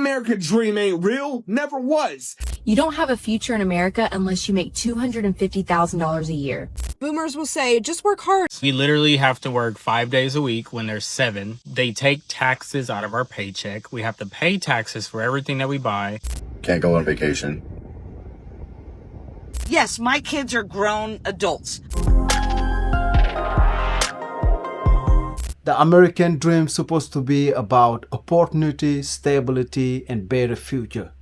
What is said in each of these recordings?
American dream ain't real, never was. You don't have a future in America unless you make $250,000 a year. Boomers will say, just work hard. We literally have to work 5 days a week when there's 7. They take taxes out of our paycheck. We have to pay taxes for everything that we buy. Can't go on vacation. Yes, my kids are grown adults. The American dream is supposed to be about opportunity, stability, and better future.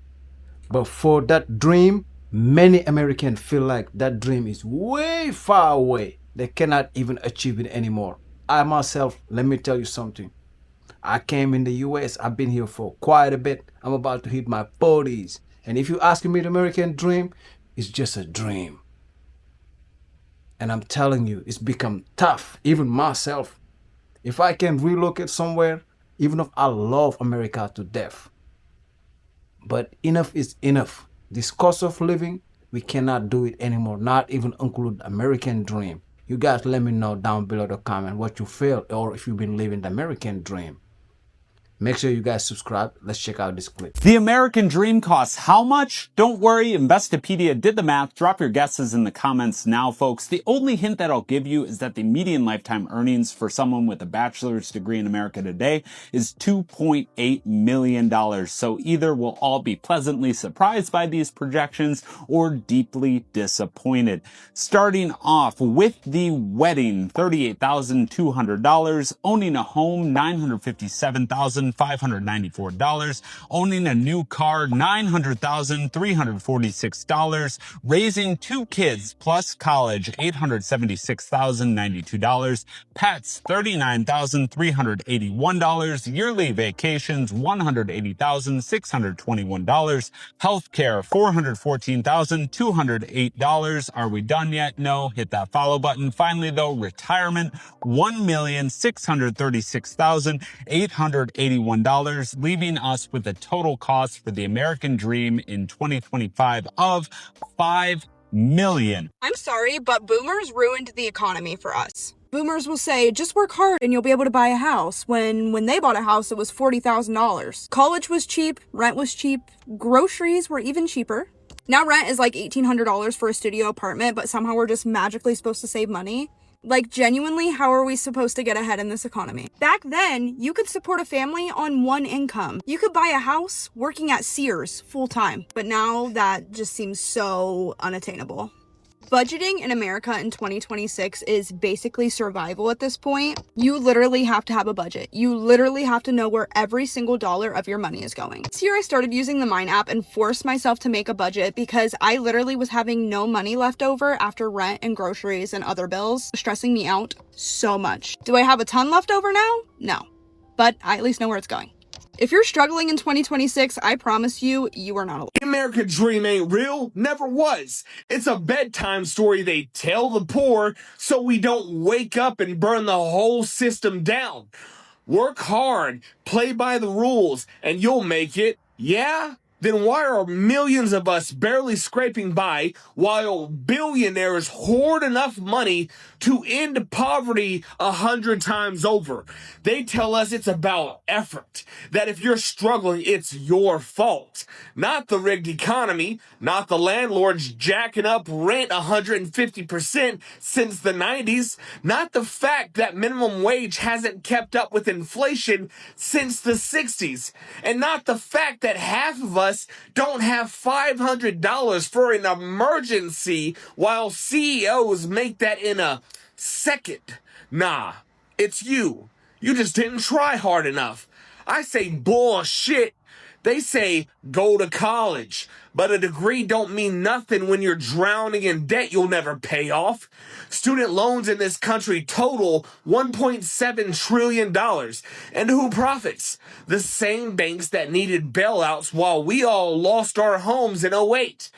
But for that dream, many Americans feel like that dream is way far away. They cannot even achieve it anymore. I myself, let me tell you something. I came in the US, I've been here for quite a bit. I'm about to hit my 40s. And if you ask me the American dream, it's just a dream. And I'm telling you, it's become tough, even myself. If I can relocate somewhere, even if I love America to death. But enough is enough. This cost of living, we cannot do it anymore, not even include American dream. You guys let me know down below the comment what you feel or if you've been living the American dream. Make sure you guys subscribe. Let's check out this clip. The American dream costs how much? Don't worry, Investopedia did the math. Drop your guesses in the comments now, folks. The only hint that I'll give you is that the median lifetime earnings for someone with a bachelor's degree in America today is $2.8 million. So either we'll all be pleasantly surprised by these projections or deeply disappointed. Starting off with the wedding, $38,200. Owning a home, $957,594. Owning a new car, $900,346. Raising 2 kids plus college, $876,092. Pets, $39,381. Yearly vacations, $180,621. Healthcare, $414,208. Are we done yet? No. Hit that follow button. Finally, though, retirement, $1,636,881, leaving us with a total cost for the American dream in 2025 of $5 million. I'm sorry, but boomers ruined the economy for us. Boomers will say, just work hard and you'll be able to buy a house. When they bought a house, it was $40,000. College was cheap, rent was cheap, groceries were even cheaper. Now rent is like $1,800 for a studio apartment, but somehow we're just magically supposed to save money. Like, genuinely, how are we supposed to get ahead in this economy? Back then, you could support a family on one income. You could buy a house working at Sears full-time. But now that just seems so unattainable. Budgeting in America in 2026 is basically survival at this point. You literally have to have a budget. You literally have to know where every single dollar of your money is going. This year I started using the Mine app and forced myself to make a budget because I literally was having no money left over after rent and groceries and other bills, stressing me out so much. Do I have a ton left over now? No, but I at least know where it's going. If you're struggling in 2026, I promise you, you are not alone. The American dream ain't real, never was. It's a bedtime story they tell the poor so we don't wake up and burn the whole system down. Work hard, play by the rules, and you'll make it. Yeah? Then why are millions of us barely scraping by while billionaires hoard enough money to end poverty 100 times over? They tell us it's about effort, that if you're struggling, it's your fault. Not the rigged economy, not the landlords jacking up rent 150% since the 90s, not the fact that minimum wage hasn't kept up with inflation since the 60s, and not the fact that half of us don't have $500 for an emergency while CEOs make that in a second. Nah, it's you. You just didn't try hard enough. I say bullshit. They say go to college, but a degree don't mean nothing when you're drowning in debt you'll never pay off. Student loans in this country total $1.7 trillion. And who profits? The same banks that needed bailouts while we all lost our homes in '08.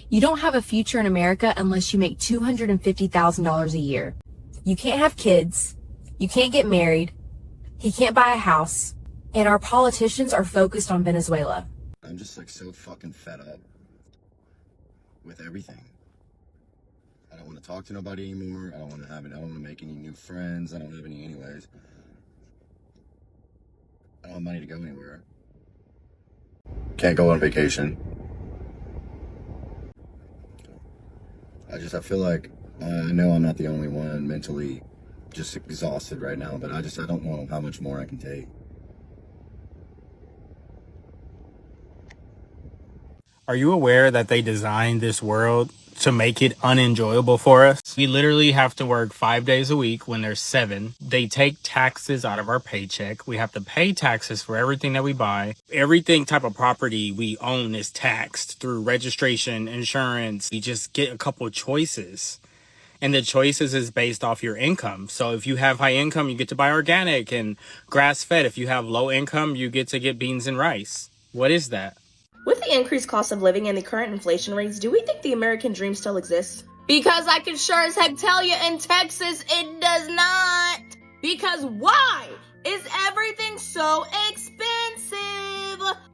You don't have a future in America unless you make $250,000 a year. You can't have kids. You can't get married. He can't buy a house. And our politicians are focused on Venezuela. I'm just like so fucking fed up with everything. I don't want to talk to nobody anymore. I don't want to make any new friends. I don't have any anyways. I don't have money to go anywhere. can't go on vacation. I feel like I know I'm not the only one mentally just exhausted right now, but I don't know how much more I can take. Are you aware that they designed this world to make it unenjoyable for us? We literally have to work 5 days a week when there's 7. They take taxes out of our paycheck. We have to pay taxes for everything that we buy. Everything type of property we own is taxed through registration, insurance. We just get a couple of choices. And the choices is based off your income. So if you have high income, you get to buy organic and grass fed. If you have low income, you get to get beans and rice. What is that? With the increased cost of living and the current inflation rates, do we think the American dream still exists? Because I can sure as heck tell you in Texas it does not. Because why is everything so expensive?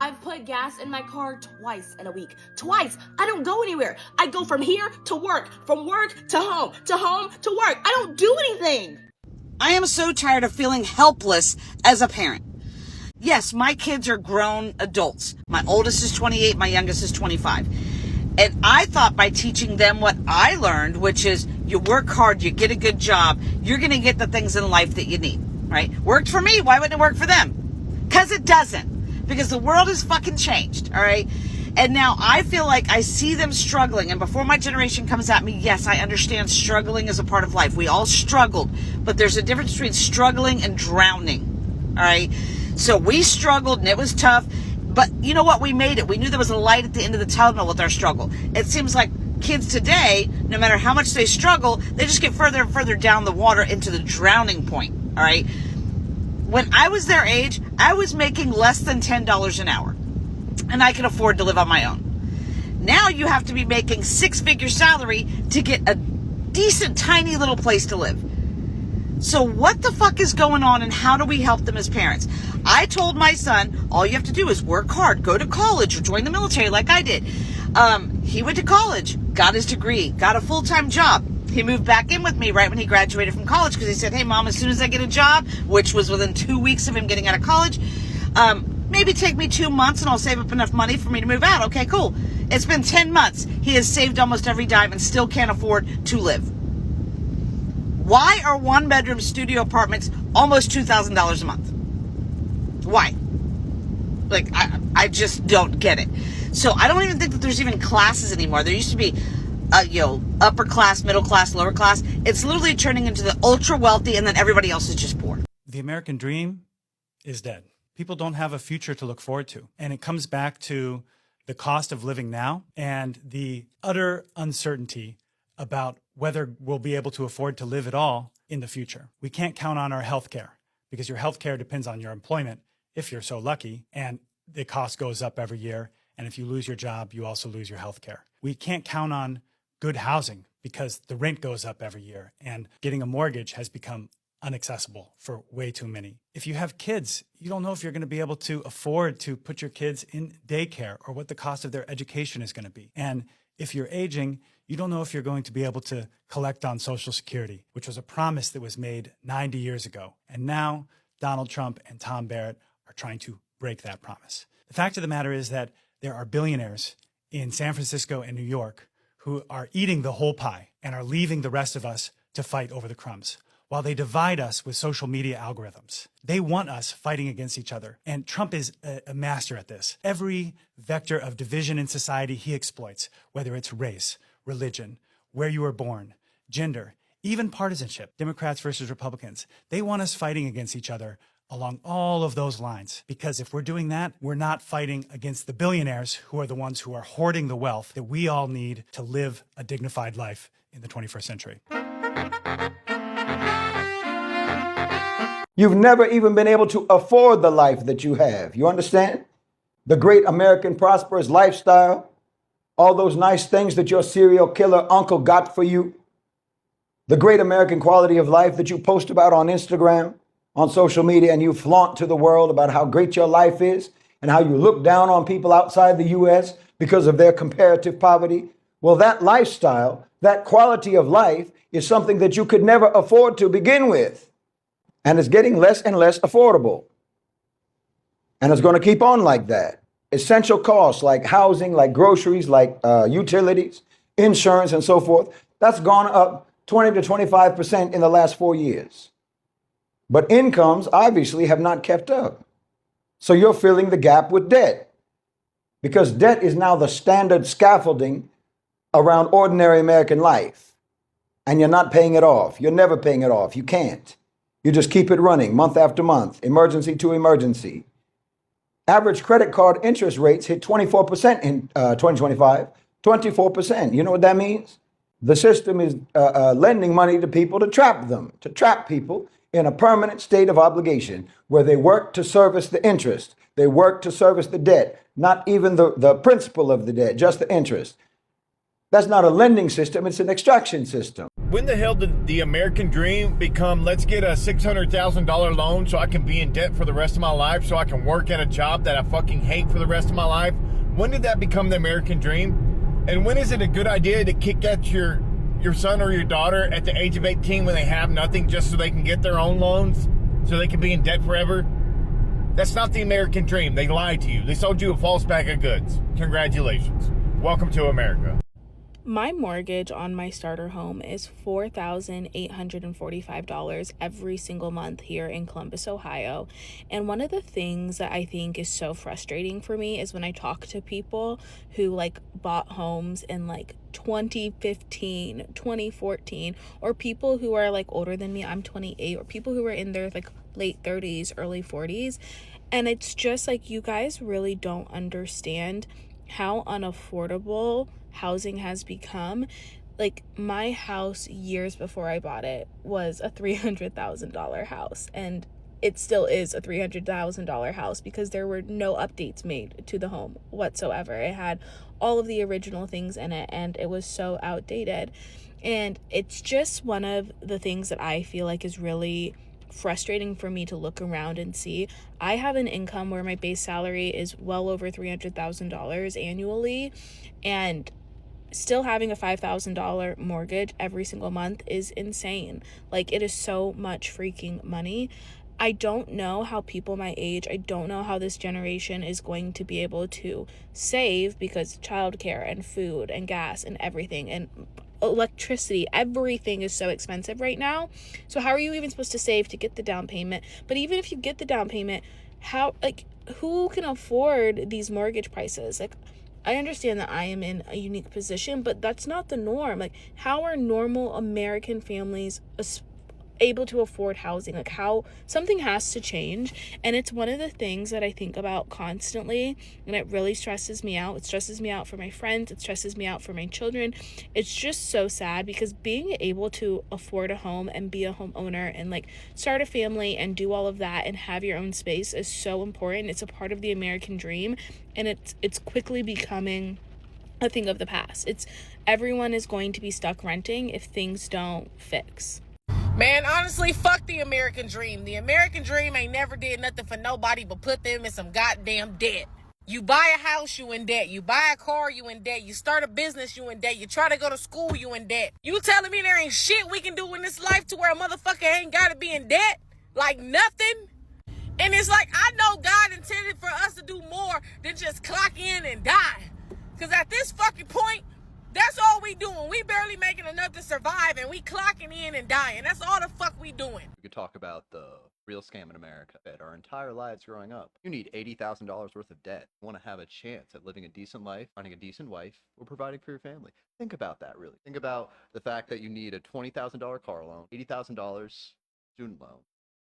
I've put gas in my car twice in a week. Twice. I don't go anywhere. I go from here to work, from work to home to work. I don't do anything. I am so tired of feeling helpless as a parent. Yes, my kids are grown adults. My oldest is 28, my youngest is 25. And I thought by teaching them what I learned, which is you work hard, you get a good job, you're going to get the things in life that you need, right? Worked for me. Why wouldn't it work for them? Because it doesn't. Because the world has fucking changed, all right? And now I feel like I see them struggling. And before my generation comes at me, yes, I understand struggling is a part of life. We all struggled. But there's a difference between struggling and drowning, all right? So we struggled and it was tough. But you know what? We made it. We knew there was a light at the end of the tunnel with our struggle. It seems like kids today, no matter how much they struggle, they just get further and further down the water into the drowning point, all right? When I was their age, I was making less than $10 an hour. And I can afford to live on my own. Now you have to be making 6-figure salary to get a decent, tiny little place to live. So what the fuck is going on and how do we help them as parents? I told my son, all you have to do is work hard, go to college or join the military like I did. He went to college, got his degree, got a full-time job. He moved back in with me right when he graduated from college because he said, hey, Mom, as soon as I get a job, which was within 2 weeks of him getting out of college, maybe take me 2 months and I'll save up enough money for me to move out. Okay, cool. It's been 10 months. He has saved almost every dime and still can't afford to live. Why are 1-bedroom studio apartments almost $2,000 a month? Why? Like, I just don't get it. So I don't even think that there's even classes anymore. There used to be, upper class, middle class, lower class. It's literally turning into the ultra wealthy and then everybody else is just poor. The American dream is dead. People don't have a future to look forward to. And it comes back to the cost of living now and the utter uncertainty about whether we'll be able to afford to live at all in the future. We can't count on our health care because your health care depends on your employment, if you're so lucky, and the cost goes up every year. And if you lose your job, you also lose your health care. We can't count on good housing because the rent goes up every year and getting a mortgage has become inaccessible for way too many. If you have kids, you don't know if you're going to be able to afford to put your kids in daycare or what the cost of their education is going to be. And if you're aging, you don't know if you're going to be able to collect on Social Security, which was a promise that was made 90 years ago. And now Donald Trump and Tom Barrett are trying to break that promise. The fact of the matter is that there are billionaires in San Francisco and New York who are eating the whole pie and are leaving the rest of us to fight over the crumbs, while they divide us with social media algorithms. They want us fighting against each other. And Trump is a master at this. Every vector of division in society he exploits, whether it's race, religion, where you were born, gender, even partisanship, Democrats versus Republicans. They want us fighting against each other along all of those lines. Because if we're doing that, we're not fighting against the billionaires who are the ones who are hoarding the wealth that we all need to live a dignified life in the 21st century. You've never even been able to afford the life that you have. You understand? The great American prosperous lifestyle, all those nice things that your serial killer uncle got for you, the great American quality of life that you post about on Instagram, on social media, and you flaunt to the world about how great your life is and how you look down on people outside the U.S. because of their comparative poverty. Well, that lifestyle, that quality of life is something that you could never afford to begin with. And it's getting less and less affordable. And it's going to keep on like that. Essential costs like housing, like groceries, like utilities, insurance, and so forth, that's gone up 20 to 25% in the last 4 years. But incomes obviously have not kept up. So you're filling the gap with debt because debt is now the standard scaffolding around ordinary American life. And you're not paying it off. You're never paying it off. You can't. You just keep it running month after month, emergency to emergency. Average credit card interest rates hit 24% in 2025. 24%. You know what that means? The system is lending money to people to trap them, to trap people in a permanent state of obligation where they work to service the interest. They work to service the debt, not even the principal of the debt, just the interest. That's not a lending system, it's an extraction system. When the hell did the American dream become, let's get a $600,000 loan so I can be in debt for the rest of my life, so I can work at a job that I fucking hate for the rest of my life? When did that become the American dream? And when is it a good idea to kick at your son or your daughter at the age of 18 when they have nothing just so they can get their own loans, so they can be in debt forever? That's not the American dream. They lied to you. They sold you a false bag of goods. Congratulations. Welcome to America. My mortgage on my starter home is $4,845 every single month here in Columbus, Ohio. And one of the things that I think is so frustrating for me is when I talk to people who like bought homes in like 2015, 2014, or people who are like older than me, I'm 28, or people who are in their like late 30s, early 40s. And it's just like, you guys really don't understand how unaffordable housing has become. Like, my house years before I bought it was a $300,000 house, and it still is a $300,000 house because there were no updates made to the home whatsoever. It had all of the original things in it, and it was so outdated. And it's just one of the things that I feel like is really frustrating for me to look around and see. I have an income where my base salary is well over $300,000 annually, and still having a $5,000 mortgage every single month is insane. Like, it is so much freaking money. I don't know how people my age, I don't know how this generation is going to be able to save, because childcare and food and gas and everything and electricity, everything is so expensive right now. So how are you even supposed to save to get the down payment? But even if you get the down payment, how, like, who can afford these mortgage prices? Like, I understand that I am in a unique position, but that's not the norm. Like, how are normal American families able to afford housing? Like, how something has to change. And it's one of the things that I think about constantly, and it really stresses me out. It stresses me out for my friends. It stresses me out for my children. It's just so sad, because being able to afford a home and be a homeowner and like start a family and do all of that and have your own space is so important. It's a part of the American dream, and it's quickly becoming a thing of the past. Everyone is going to be stuck renting if things don't fix. Man, honestly, fuck the American dream. The American dream ain't never did nothing for nobody but put them in some goddamn debt. You buy a house, you in debt. You buy a car, you in debt. You start a business, you in debt. You try to go to school, you in debt. You telling me there ain't shit we can do in this life to where a motherfucker ain't gotta be in debt? Like nothing? And it's like, I know God intended for us to do more than just clock in and die. Because at this fucking point, that's all we doing. We barely making enough to survive, and we clocking in and dying. That's all the fuck we doing. We could talk about the real scam in America. Our entire lives growing up, you need $80,000 worth of debt. You want to have a chance at living a decent life, finding a decent wife, or providing for your family. Think about that, really. Think about the fact that you need a $20,000 car loan, $80,000 student loan.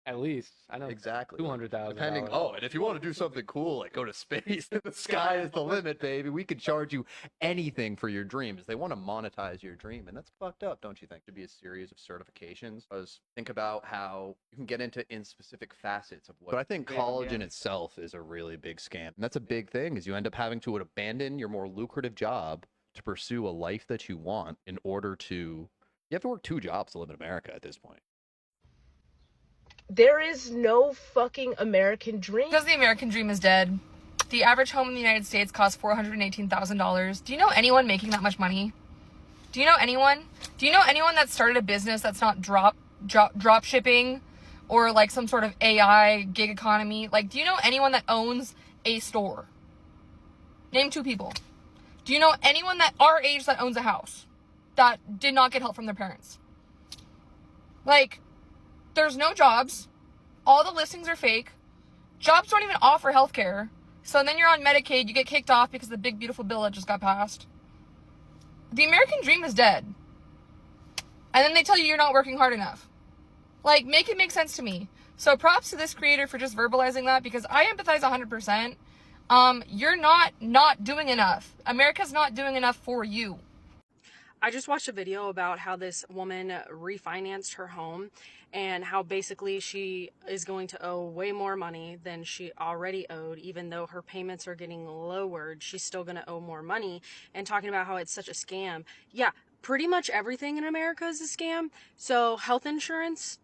At least, I know, exactly, $200,000. Depending. Oh, and if you want to do something cool, like go to space, the sky is the limit, baby. We could charge you anything for your dreams. They want to monetize your dream, and that's fucked up, don't you think? To be a series of certifications. Because think about how you can get into in specific facets of what. But I think college in itself is a really big scam, and that's a big thing. Is you end up having to abandon your more lucrative job to pursue a life that you want in order to. You have to work 2 jobs to live in America at this point. There is no fucking American dream. Because the American dream is dead. The average home in the United States costs $418,000. Do you know anyone making that much money? Do you know anyone? Do you know anyone that started a business that's not drop shipping or like some sort of AI gig economy? Like, do you know anyone that owns a store? Name 2 people. Do you know anyone that our age that owns a house that did not get help from their parents? Like, there's no jobs. All the listings are fake. Jobs don't even offer healthcare. So then you're on Medicaid, you get kicked off because of the big beautiful bill that just got passed. The American dream is dead. And then they tell you you're not working hard enough. Like, make it make sense to me. So props to this creator for just verbalizing that, because I empathize 100%. You're not doing enough. America's not doing enough for you. I just watched a video about how this woman refinanced her home and how basically she is going to owe way more money than she already owed. Even though her payments are getting lowered, she's still going to owe more money, and talking about how it's such a scam. Yeah, pretty much everything in America is a scam. So health insurance,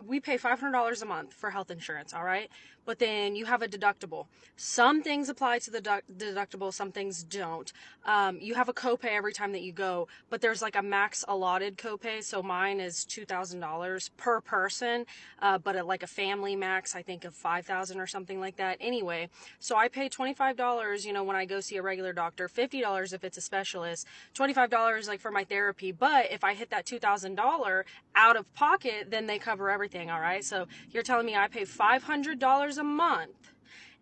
we pay $500 a month for health insurance, all right? But then you have a deductible. Some things apply to the deductible, some things don't. You have a copay every time that you go, but there's like a max allotted copay. So mine is $2,000 per person, but like a family max, I think of $5,000 or something like that. Anyway, so I pay $25, you know, when I go see a regular doctor, $50 if it's a specialist, $25 like for my therapy. But if I hit that $2,000 out of pocket, then they cover everything, all right? So you're telling me I pay $500 a month,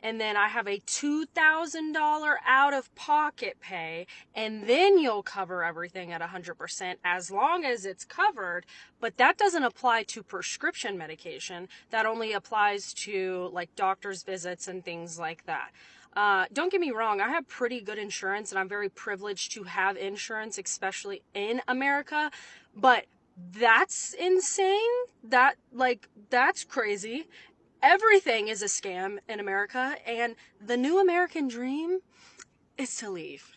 and then I have a $2,000 out of pocket pay, and then you'll cover everything at 100% as long as it's covered. But that doesn't apply to prescription medication. That only applies to like doctor's visits and things like that. Don't get me wrong, I have pretty good insurance, and I'm very privileged to have insurance, especially in America, but that's insane. That's crazy. Everything is a scam in America, and the new American dream is to leave.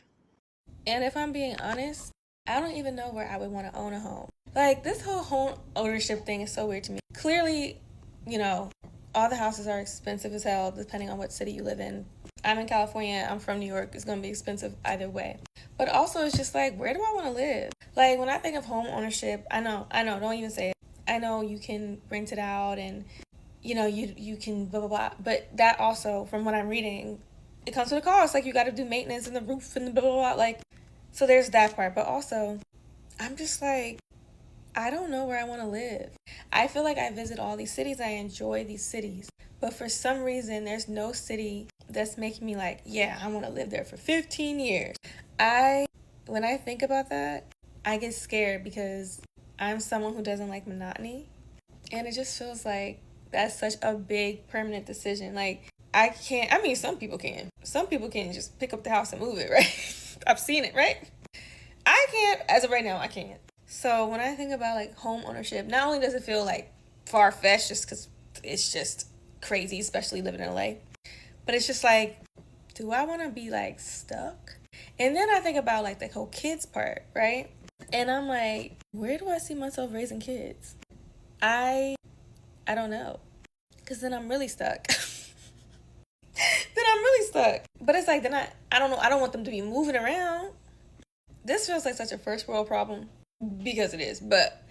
And if I'm being honest, I don't even know where I would want to own a home. Like, this whole home ownership thing is so weird to me. Clearly, you know, all the houses are expensive as hell depending on what city you live in. I'm in California, I'm from New York, it's going to be expensive either way. But also, it's just like, where do I want to live? Like, when I think of home ownership, I know, don't even say it. I know you can rent it out and, you know, you can blah, blah, blah. But that also, from what I'm reading, it comes with a cost. Like, you got to do maintenance in the roof and blah, blah, blah. Like, so there's that part. But also, I'm just like, I don't know where I want to live. I feel like I visit all these cities. I enjoy these cities. But for some reason, there's no city that's making me like, yeah, I want to live there for 15 years. When I think about that, I get scared because I'm someone who doesn't like monotony. And it just feels like that's such a big permanent decision. Like, some people can. Some people can just pick up the house and move it, right? I've seen it, right? I can't. As of right now, I can't. So when I think about like home ownership, not only does it feel like far-fetched just because it's just crazy, especially living in LA, but it's just like, do I want to be like stuck? And then I think about like the whole kids part, right? And I'm like, where do I see myself raising kids? I don't know, because then I'm really stuck. But it's like, then I don't know. I don't want them to be moving around. This feels like such a first world problem, because it is. But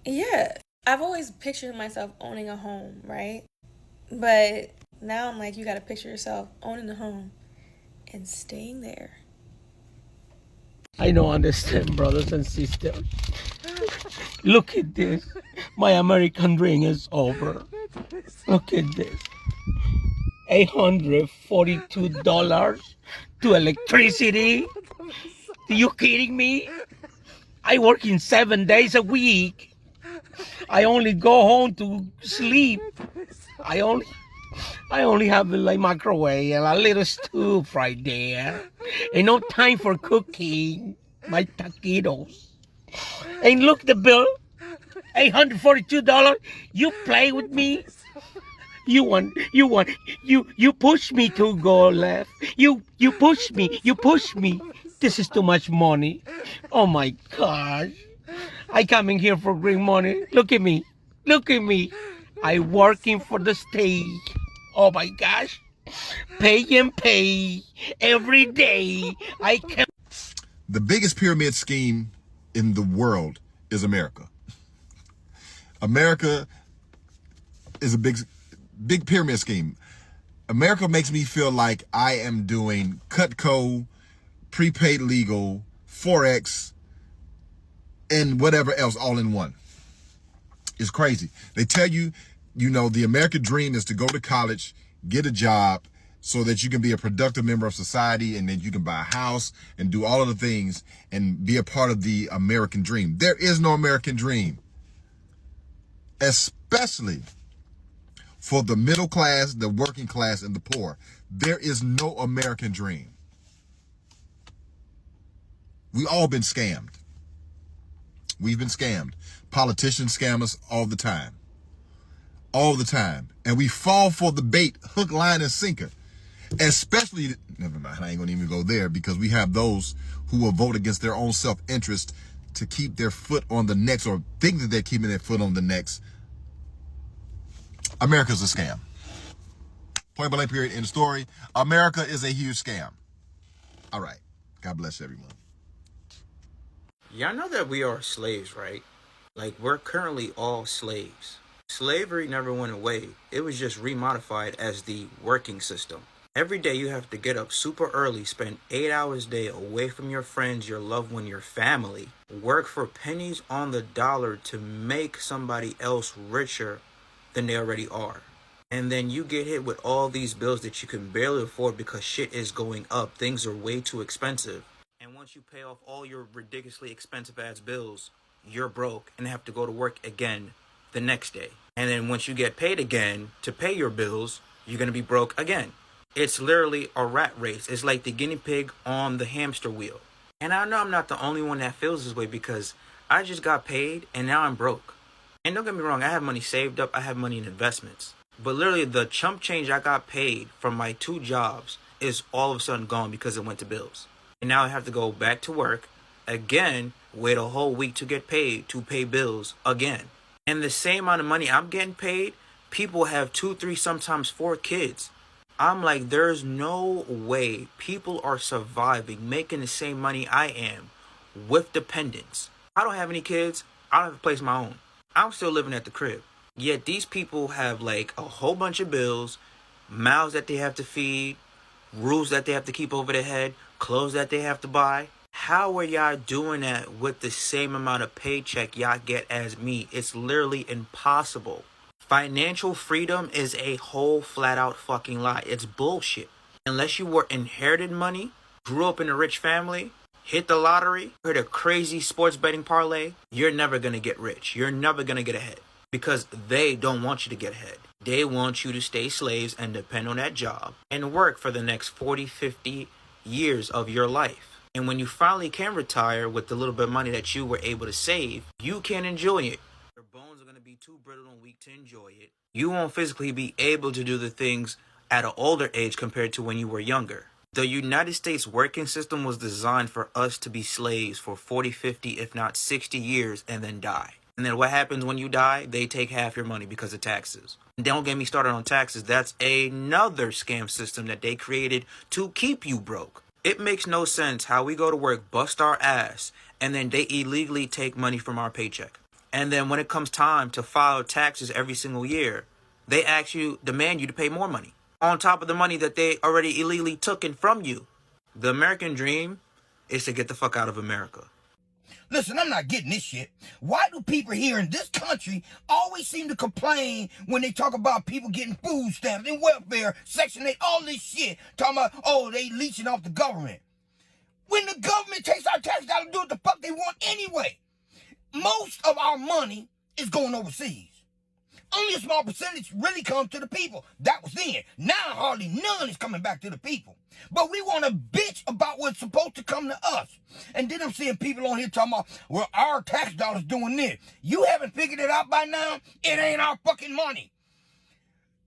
yeah, I've always pictured myself owning a home, right? But now I'm like, you got to picture yourself owning a home and staying there. I don't understand, brothers and sisters. Look at this. My American dream is over. Look at this. $842 to electricity. Are you kidding me? I work in 7 days a week. I only go home to sleep. I only have a microwave and a little stove right there. Ain't no time for cooking my taquitos. And look the bill, $842. You play with me. You push me to go left. You push me. This is too much money. Oh my gosh. I come in here for green money. Look at me. I working for the state. Oh my gosh. Pay and pay every day. The biggest pyramid scheme in the world is America. America is a big pyramid scheme. America makes me feel like I am doing Cutco, prepaid legal, Forex, and whatever else all in one. It's crazy. They tell you, you know, the American dream is to go to college, get a job, so that you can be a productive member of society, and then you can buy a house and do all of the things and be a part of the American dream. There is no American dream, especially for the middle class, the working class, and the poor. There is no American dream. We all been scammed. We've been scammed. Politicians scam us all the time. All the time. And we fall for the bait, hook, line, and sinker. Especially, never mind, I ain't gonna even go there, because we have those who will vote against their own self-interest to keep their foot on the necks, or think that they're keeping their foot on the necks. America's a scam. Point blank period, end of story. America is a huge scam. All right. God bless everyone. Y'all know that we are slaves, right? Like, we're currently all slaves. Slavery never went away. It was just remodified as the working system. Every day you have to get up super early, spend 8 hours a day away from your friends, your loved one, your family, work for pennies on the dollar to make somebody else richer than they already are. And then you get hit with all these bills that you can barely afford because shit is going up. Things are way too expensive. And once you pay off all your ridiculously expensive ass bills, you're broke and have to go to work again the next day. And then once you get paid again to pay your bills, you're going to be broke again. It's literally a rat race. It's like the guinea pig on the hamster wheel. And I know I'm not the only one that feels this way, because I just got paid and now I'm broke. And don't get me wrong, I have money saved up, I have money in investments. But literally the chump change I got paid from my 2 jobs is all of a sudden gone because it went to bills. And now I have to go back to work again, wait a whole week to get paid to pay bills again. And the same amount of money I'm getting paid, people have 2, 3, sometimes 4 kids. I'm like, there's no way people are surviving, making the same money I am with dependents. I don't have any kids. I don't have a place of my own. I'm still living at the crib. Yet these people have like a whole bunch of bills, mouths that they have to feed, rules that they have to keep over their head, clothes that they have to buy. How are y'all doing that with the same amount of paycheck y'all get as me? It's literally impossible. Financial freedom is a whole flat out fucking lie. It's bullshit. Unless you were inherited money, grew up in a rich family, hit the lottery, hit a crazy sports betting parlay, you're never going to get rich. You're never going to get ahead, because they don't want you to get ahead. They want you to stay slaves and depend on that job and work for the next 40, 50 years of your life. And when you finally can retire with the little bit of money that you were able to save, you can enjoy it. Your bones are going to be too brittle and weak to enjoy it. You won't physically be able to do the things at an older age compared to when you were younger. The United States working system was designed for us to be slaves for 40, 50, if not 60 years and then die. And then what happens when you die? They take half your money because of taxes. Don't get me started on taxes. That's another scam system that they created to keep you broke. It makes no sense how we go to work, bust our ass, and then they illegally take money from our paycheck. And then when it comes time to file taxes every single year, they demand you to pay more money on top of the money that they already illegally took from you. The American dream is to get the fuck out of America. Listen, I'm not getting this shit. Why do people here in this country always seem to complain when they talk about people getting food stamps and welfare, Section 8, all this shit, talking about, oh, they leeching off the government. When the government takes our tax dollars to do what the fuck they want anyway. Most of our money is going overseas. Only a small percentage really comes to the people. That was then. Now hardly none is coming back to the people. But we want to bitch about what's supposed to come to us. And then I'm seeing people on here talking about, well, our tax dollars doing this. You haven't figured it out by now? It ain't our fucking money.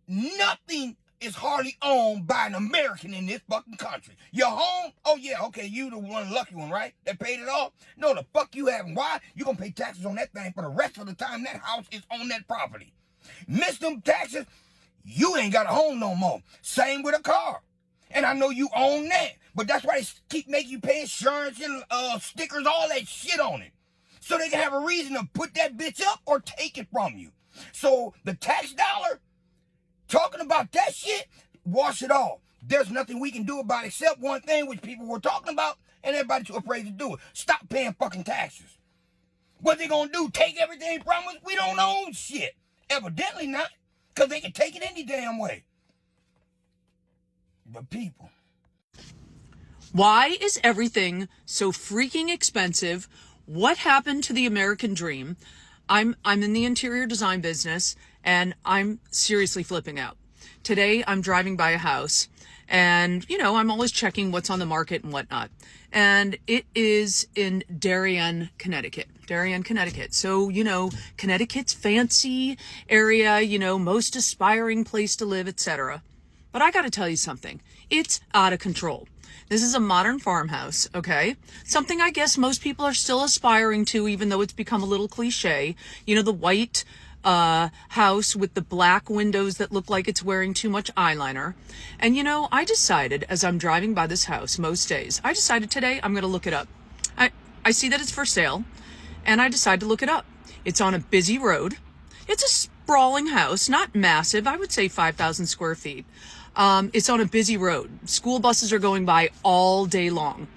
Nothing is hardly owned by an American in this fucking country. Your home? Oh yeah, okay, you the one lucky one, right? That paid it off? No, the fuck you haven't. Why? You gonna pay taxes on that thing for the rest of the time that house is on that property. Miss them taxes, you ain't got a home no more. Same with a car. And I know you own that. But that's why they keep making you pay insurance and stickers, all that shit on it. So they can have a reason to put that bitch up or take it from you. So the tax dollar, talking about that shit, wash it off. There's nothing we can do about it except one thing which people were talking about and everybody's too afraid to do it. Stop paying fucking taxes. What they gonna do? Take everything from us? We don't own shit. Evidently not, because they can take it any damn way. The people. Why is everything so freaking expensive? What happened to the American dream? I'm in the interior design business and I'm seriously flipping out. Today I'm driving by a house and, you know, I'm always checking what's on the market and whatnot. And it is in Darien, Connecticut. So, you know, Connecticut's fancy area, you know, most aspiring place to live, etc. But I got to tell you something. It's out of control. This is a modern farmhouse, okay? Something I guess most people are still aspiring to, even though it's become a little cliche. You know, the white house with the black windows that look like it's wearing too much eyeliner. And, you know, I decided as I'm driving by this house most days, I decided today I'm going to look it up. I see that it's for sale, and I decide to look it up. It's on a busy road. It's a sprawling house, not massive. I would say 5,000 square feet. It's on a busy road. School buses are going by all day long.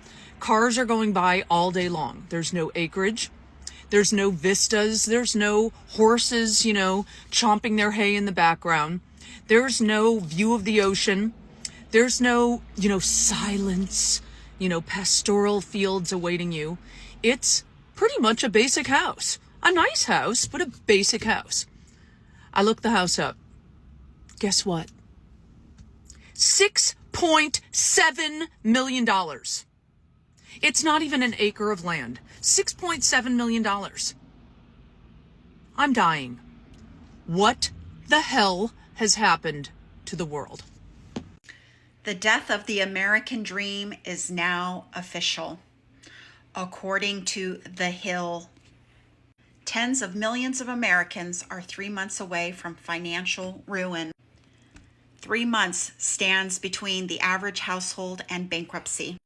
Cars are going by all day long. There's no acreage. There's no vistas. There's no horses, you know, chomping their hay in the background. There's no view of the ocean. There's no, you know, silence, you know, pastoral fields awaiting you. It's pretty much a basic house. A nice house, but a basic house. I looked the house up. Guess what? $6.7 million. It's not even an acre of land. $6.7 million. I'm dying. What the hell has happened to the world? The death of the American dream is now official. According to The Hill, tens of millions of Americans are 3 months away from financial ruin. 3 months stands between the average household and bankruptcy.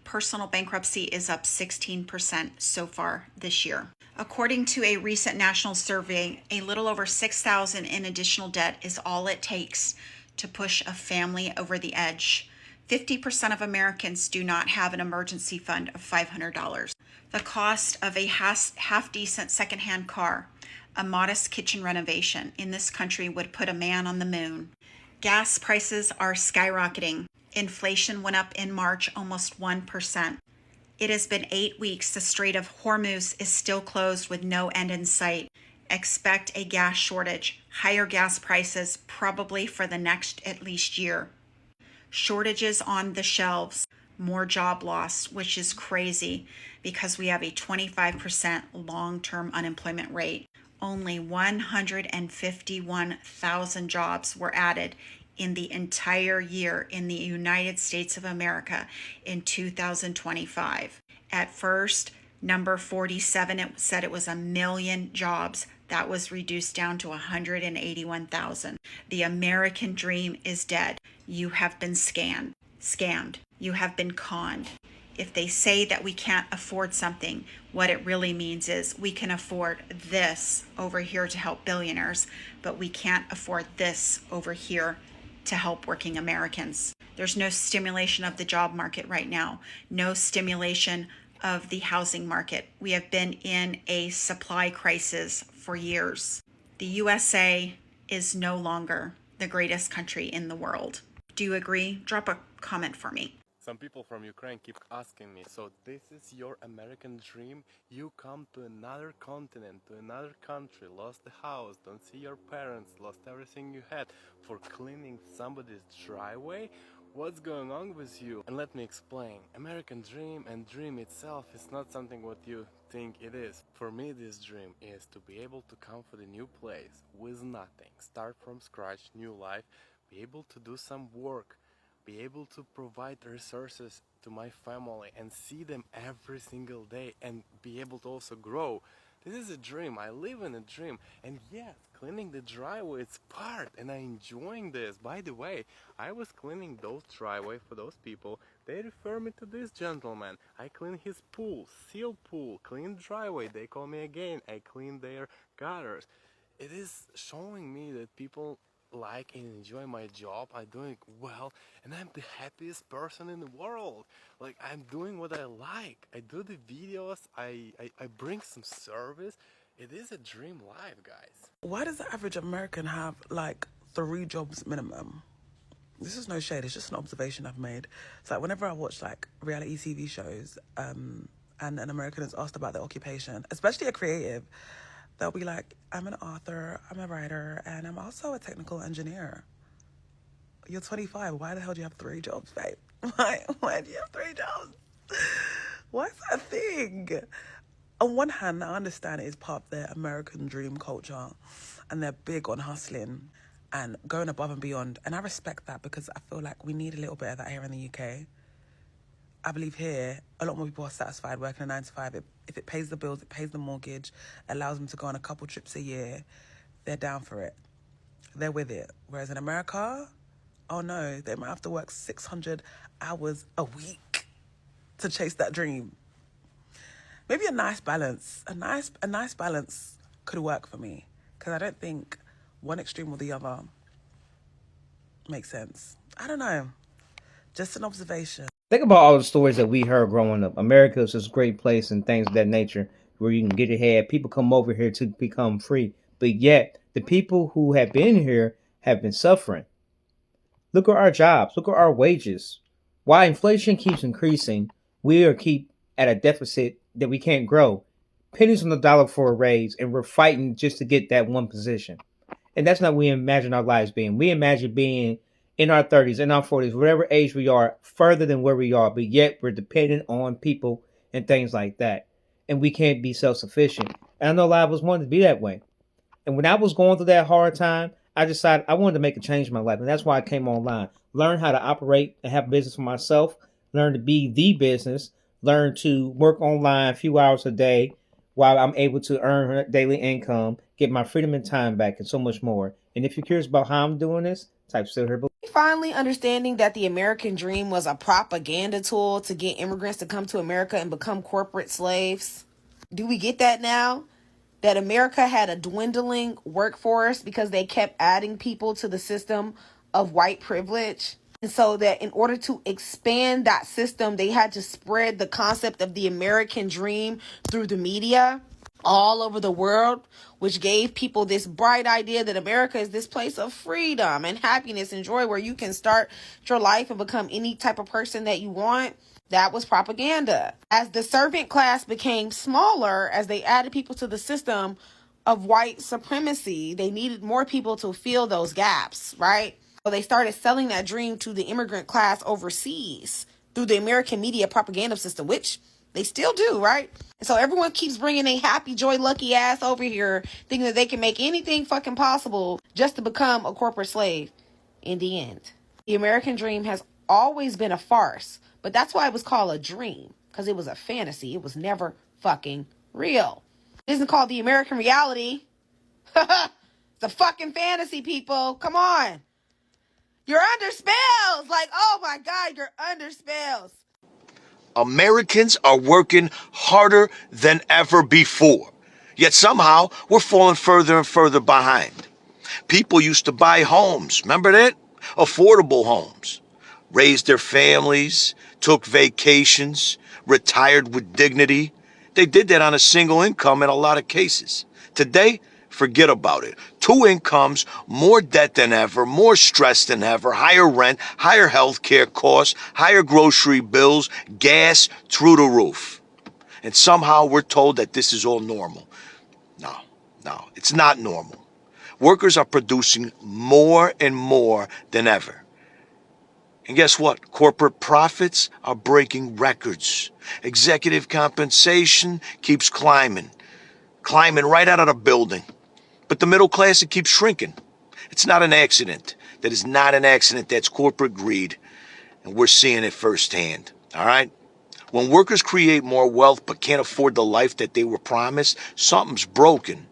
Personal bankruptcy is up 16% so far this year. According to a recent national survey, a little over $6,000 in additional debt is all it takes to push a family over the edge. 50% of Americans do not have an emergency fund of $500. The cost of a half-decent secondhand car, a modest kitchen renovation in this country would put a man on the moon. Gas prices are skyrocketing. Inflation went up in March almost 1%. It has been 8 weeks. The Strait of Hormuz is still closed with no end in sight. Expect a gas shortage. Higher gas prices probably for the next at least year. Shortages on the shelves. More job loss, which is crazy because we have a 25% long-term unemployment rate. Only 151,000 jobs were added in the entire year in the United States of America in 2025. At first, number 47, it said it was 1 million jobs. That was reduced down to 181,000. The American dream is dead. You have been scammed. You have been conned. If they say that we can't afford something, what it really means is we can afford this over here to help billionaires, but we can't afford this over here to help working Americans. There's no stimulation of the job market right now, no stimulation of the housing market. We have been in a supply crisis for years. The USA is no longer the greatest country in the world. Do you agree? Drop a comment for me. Some people from Ukraine keep asking me, so this is your American dream? You come to another continent, to another country, lost the house, don't see your parents, lost everything you had for cleaning somebody's driveway? What's going on with you? And let me explain. American dream and dream itself is not something what you think it is. For me, this dream is to be able to come for the new place with nothing, start from scratch, new life, be able to do some work, be able to provide resources to my family and see them every single day and be able to also grow. This is a dream. I live in a dream. And yes, cleaning the driveway is part and I'm enjoying this. By the way, I was cleaning those driveway for those people. They refer me to this gentleman. I clean his pool, seal pool, clean driveway. They call me again. I clean their gutters. It is showing me that people like and enjoy my job. I'm doing well, and I'm the happiest person in the world. Like, I'm doing what I like. I do the videos. I bring some service. It is a dream life, guys. Why does the average American have like 3 jobs minimum? This is no shade, it's just an observation I've made. It's like whenever I watch like reality TV shows, and an American is asked about their occupation, especially a creative, they'll be like, I'm an author, I'm a writer, and I'm also a technical engineer. You're 25, why the hell do you have 3 jobs, babe? Why do you have 3 jobs? Why is that a thing? On one hand, I understand it is part of their American dream culture and they're big on hustling and going above and beyond. And I respect that because I feel like we need a little bit of that here in the UK. I believe here, a lot more people are satisfied working a 9 to 5. If it pays the bills, it pays the mortgage, allows them to go on a couple trips a year, they're down for it. They're with it. Whereas in America, oh no, they might have to work 600 hours a week to chase that dream. Maybe a nice balance. A nice balance could work for me because I don't think one extreme or the other makes sense. I don't know. Just an observation. Think about all the stories that we heard growing up. America is this great place and things of that nature where you can get ahead. People come over here to become free. But yet, the people who have been here have been suffering. Look at our jobs. Look at our wages. Why inflation keeps increasing, we are keep at a deficit that we can't grow. Pennies on the dollar for a raise, and we're fighting just to get that one position. And that's not what we imagine our lives being. We imagine being in our 30s, in our 40s, whatever age we are, further than where we are, but yet we're dependent on people and things like that. And we can't be self-sufficient. And I know a lot of us wanted to be that way. And when I was going through that hard time, I decided I wanted to make a change in my life. And that's why I came online. Learn how to operate and have business for myself. Learn to be the business. Learn to work online a few hours a day while I'm able to earn daily income, get my freedom and time back, and so much more. And if you're curious about how I'm doing this, type still here below. Finally understanding that the American dream was a propaganda tool to get immigrants to come to America and become corporate slaves. Do we get that now? That America had a dwindling workforce because they kept adding people to the system of white privilege. And so that in order to expand that system, they had to spread the concept of the American dream through the media all over the world, which gave people this bright idea that America is this place of freedom and happiness and joy where you can start your life and become any type of person that you want. That was propaganda. As the servant class became smaller, as they added people to the system of white supremacy, they needed more people to fill those gaps, right? So they started selling that dream to the immigrant class overseas through the American media propaganda system, which they still do, right? And so everyone keeps bringing a happy, joy, lucky ass over here, thinking that they can make anything fucking possible just to become a corporate slave in the end. The American dream has always been a farce, but that's why it was called a dream, because it was a fantasy. It was never fucking real. It isn't called the American reality. It's a fucking fantasy, people. Come on. You're under spells. Like, oh my God, you're under spells. Americans are working harder than ever before. Yet somehow we're falling further and further behind. People used to buy homes, remember that? Affordable homes. Raised their families, took vacations, retired with dignity. They did that on a single income in a lot of cases. Today, forget about it. 2 incomes, more debt than ever, more stress than ever, higher rent, higher health care costs, higher grocery bills, gas through the roof. And somehow we're told that this is all normal. No, it's not normal. Workers are producing more and more than ever. And guess what? Corporate profits are breaking records. Executive compensation keeps climbing right out of the building. But the middle class, it keeps shrinking. It's not an accident. That is not an accident. That's corporate greed. And we're seeing it firsthand. All right? When workers create more wealth but can't afford the life that they were promised, something's broken.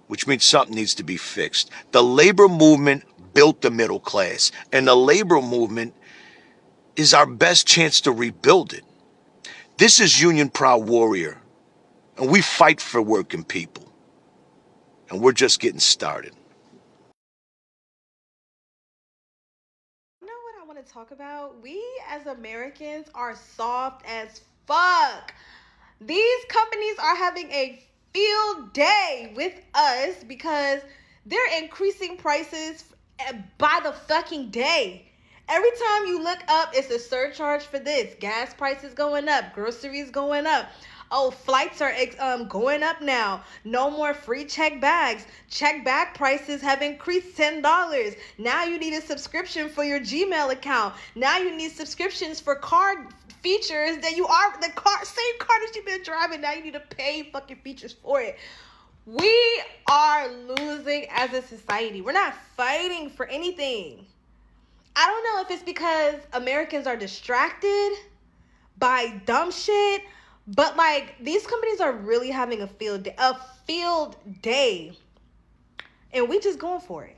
Which means something needs to be fixed. The labor movement built the middle class. And the labor movement is our best chance to rebuild it. This is Union Proud Warrior. And we fight for working people. And we're just getting started. talk about? We as Americans are soft as fuck. These companies are having a field day with us because they're increasing prices by the fucking day. Every time you look up, it's a surcharge for this. Gas prices going up, groceries going up. Oh, flights are going up now. No more free check bags. Check bag prices have increased $10. Now you need a subscription for your Gmail account. Now you need subscriptions for card features that same car that you've been driving. Now you need to pay fucking features for it. We are losing as a society. We're not fighting for anything. I don't know if it's because Americans are distracted by dumb shit, but like these companies are really having a field day, and we just going for it.